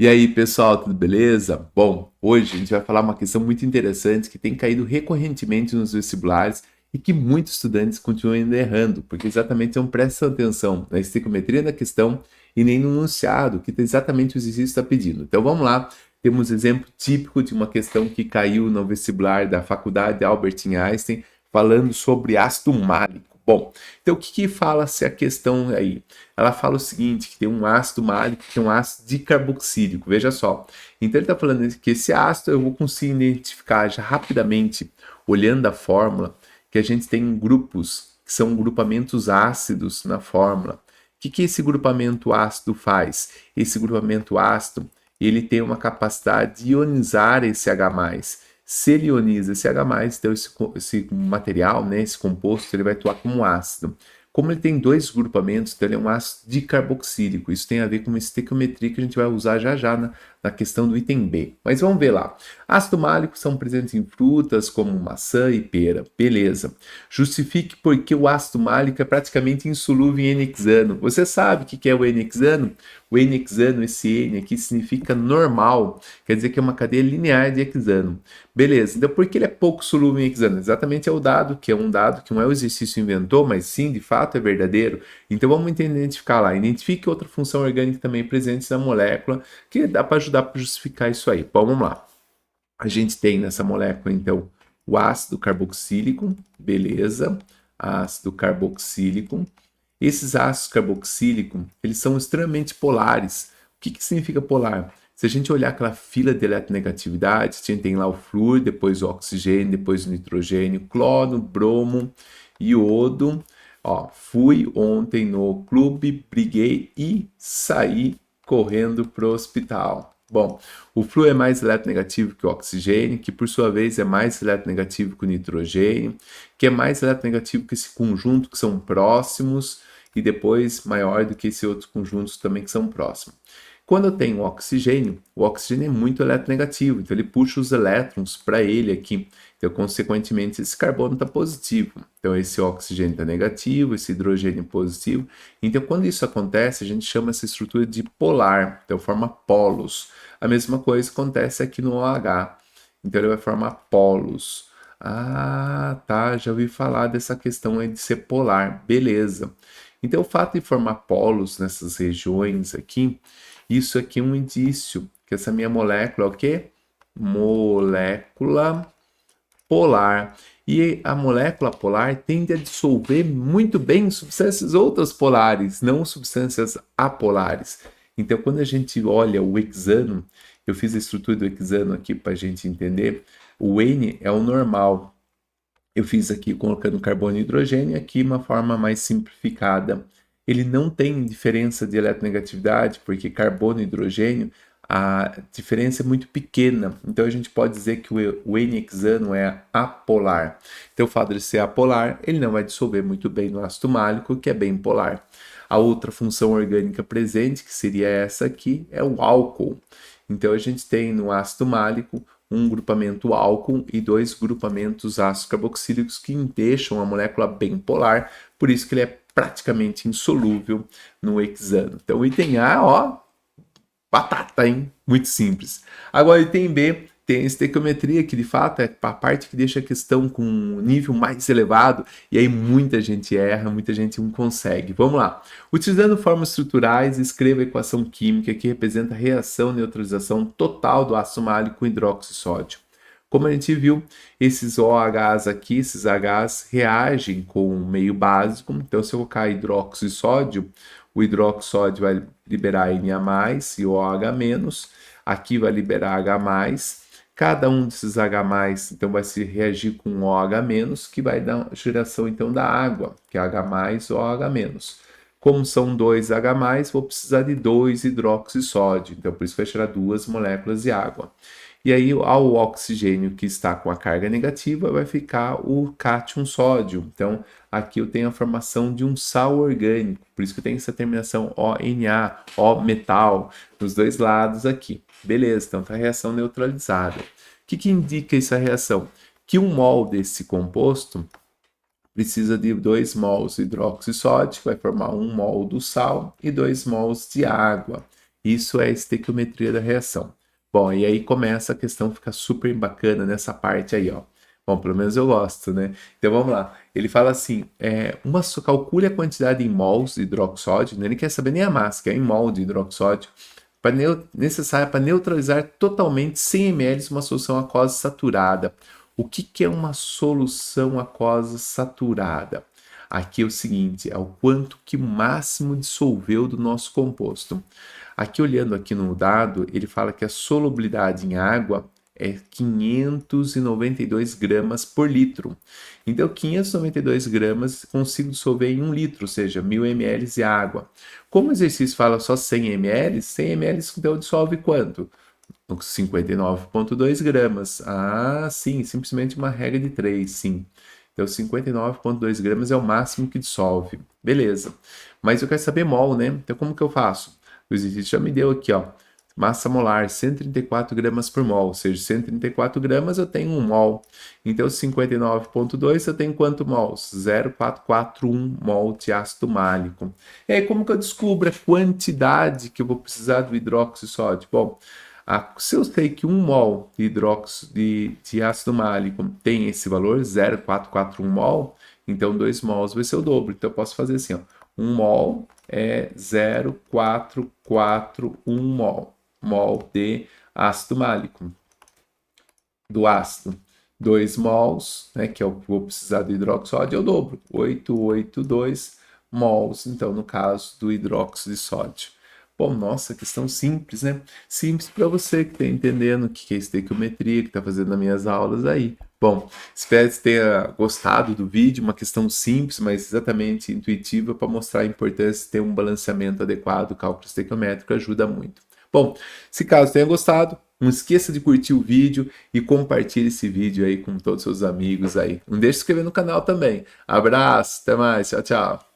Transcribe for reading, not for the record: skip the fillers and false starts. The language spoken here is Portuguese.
E aí, pessoal, tudo beleza? Bom, hoje a gente vai falar uma questão muito interessante que tem caído recorrentemente nos vestibulares e que muitos estudantes continuam ainda errando, porque exatamente não prestam atenção na estequiometria da questão e nem no enunciado, que exatamente o exercício está pedindo. Então vamos lá, temos exemplo típico de uma questão que caiu no vestibular da Faculdade Albert Einstein, falando sobre ácido málico. Bom, então o que fala-se a questão aí? Ela fala o seguinte, que tem um ácido málico, que é um ácido dicarboxílico, veja só. Então ele está falando que esse ácido eu vou conseguir identificar já rapidamente, olhando a fórmula, que a gente tem grupos, que são grupamentos ácidos na fórmula. O que esse grupamento ácido faz? Esse grupamento ácido, ele tem uma capacidade de ionizar esse H+. Se ele ioniza esse H+, então esse material, né, esse composto, ele vai atuar como ácido. Como ele tem dois grupamentos, então ele é um ácido dicarboxílico. Isso tem a ver com uma estequiometria que a gente vai usar já na questão do item B. Mas vamos ver lá. Ácido málico são presentes em frutas como maçã e pera. Beleza. Justifique porque o ácido málico é praticamente insolúvel em N-hexano. Você sabe o que é o N-hexano? O N-hexano, esse N aqui, significa normal. Quer dizer que é uma cadeia linear de hexano. Beleza. Então por que ele é pouco solúvel em hexano? Exatamente é o dado, que é um dado que não é o exercício inventou, mas sim, de fato, é verdadeiro. Então vamos identificar lá. Identifique outra função orgânica também presente na molécula, que dá para ajudar para justificar isso aí. Bom, vamos lá. A gente tem nessa molécula, então, o ácido carboxílico, beleza, ácido carboxílico. Esses ácidos carboxílicos, eles são extremamente polares. O que significa polar? Se a gente olhar aquela fila de eletronegatividade, a gente tem lá o flúor, depois o oxigênio, depois o nitrogênio, cloro, bromo, iodo. Ó, fui ontem no clube, briguei e saí correndo pro hospital. Bom, o flúor é mais eletronegativo que o oxigênio, que por sua vez é mais eletronegativo que o nitrogênio, que é mais eletronegativo que esse conjunto que são próximos e depois maior do que esses outros conjuntos também que são próximos. Quando eu tenho o oxigênio é muito eletronegativo, então ele puxa os elétrons para ele aqui. Então, consequentemente, esse carbono está positivo. Então, esse oxigênio está negativo, esse hidrogênio positivo. Então, quando isso acontece, a gente chama essa estrutura de polar, então forma polos. A mesma coisa acontece aqui no OH. Então, ele vai formar polos. Ah, tá, já ouvi falar dessa questão aí de ser polar. Beleza. Então, o fato de formar polos nessas regiões aqui, isso aqui é um indício que essa minha molécula é o quê? Molécula polar. E a molécula polar tende a dissolver muito bem substâncias outras polares, não substâncias apolares. Então, quando a gente olha o hexano, eu fiz a estrutura do hexano aqui para a gente entender, o N é o normal. Eu fiz aqui colocando carbono e hidrogênio, aqui uma forma mais simplificada. Ele não tem diferença de eletronegatividade, porque carbono e hidrogênio, a diferença é muito pequena. Então a gente pode dizer que o N-hexano é apolar. Então o fato de ser apolar, ele não vai dissolver muito bem no ácido málico, que é bem polar. A outra função orgânica presente, que seria essa aqui, é o álcool. Então a gente tem no ácido málico um grupamento álcool e dois grupamentos ácidos carboxílicos que deixam a molécula bem polar, por isso que ele é praticamente insolúvel no hexano. Então, o item A, ó, batata, hein? Muito simples. Agora, item B tem a estequiometria, que de fato é a parte que deixa a questão com um nível mais elevado, e aí muita gente erra, muita gente não consegue. Vamos lá. Utilizando formas estruturais, escreva a equação química que representa a reação neutralização total do ácido málico com hidróxido de sódio. Como a gente viu, esses OHs aqui, esses Hs, reagem com o meio básico. Então, se eu colocar hidróxido de sódio, o hidróxido de sódio vai liberar Na+, e o OH-. Aqui vai liberar H+. Cada um desses H+, então, vai se reagir com um OH-, que vai dar geração, então, da água, que é H+, OH-. Como são dois H+, vou precisar de dois hidróxido de sódio. Então, por isso vai gerar duas moléculas de água. E aí, ao oxigênio que está com a carga negativa, vai ficar o cátion sódio. Então, aqui eu tenho a formação de um sal orgânico. Por isso que tem essa terminação ONA, O metal, nos dois lados aqui. Beleza, então está a reação neutralizada. O que indica essa reação? Que um mol desse composto precisa de 2 mols de hidróxido sódico, vai formar 1 mol do sal e 2 mols de água. Isso é a estequiometria da reação. Bom, e aí começa a questão, fica super bacana nessa parte aí, ó. Bom, pelo menos eu gosto, né? Então vamos lá. Ele fala assim: calcule a quantidade em mols de hidroxódio, né? Ele quer saber nem a massa, que é em mol de hidroxódio, necessária para neutralizar totalmente 100 ml uma solução aquosa saturada. O que é uma solução aquosa saturada? Aqui é o seguinte, é o quanto que o máximo dissolveu do nosso composto. Aqui, olhando aqui no dado, ele fala que a solubilidade em água é 592 gramas por litro. Então, 592 gramas consigo dissolver em 1 litro, ou seja, 1000 ml de água. Como o exercício fala só 100 ml, 100 ml então dissolve quanto? 59,2 gramas. Ah, sim, simplesmente uma regra de 3, sim. Então, 59,2 gramas é o máximo que dissolve. Beleza. Mas eu quero saber mol, né? Então, como que eu faço? O exercício já me deu aqui, ó. Massa molar, 134 gramas por mol, ou seja, 134 gramas eu tenho 1 mol. Então, 59,2 eu tenho quanto mols? 0,441 mol de ácido málico. E aí, como que eu descubro a quantidade que eu vou precisar do hidróxido de sódio? Bom, se eu sei que 1 mol de hidróxido de ácido málico tem esse valor, 0,441 mol, então 2 mols vai ser o dobro. Então, eu posso fazer assim, ó. 1 mol é 0,441 mol de ácido málico. Do ácido, 2 mols, né, que eu vou precisar do hidroxódio, é o dobro, 882 mols, então, no caso do hidróxido de sódio. Bom, nossa, questão simples, né? Simples para você que está entendendo o que é estequiometria, que está fazendo as minhas aulas aí. Bom, espero que você tenha gostado do vídeo, uma questão simples, mas exatamente intuitiva para mostrar a importância de ter um balanceamento adequado. O cálculo estequiométrico ajuda muito. Bom, se caso tenha gostado, não esqueça de curtir o vídeo e compartilhe esse vídeo aí com todos os seus amigos aí. Não deixe de se inscrever no canal também. Abraço, até mais, tchau, tchau.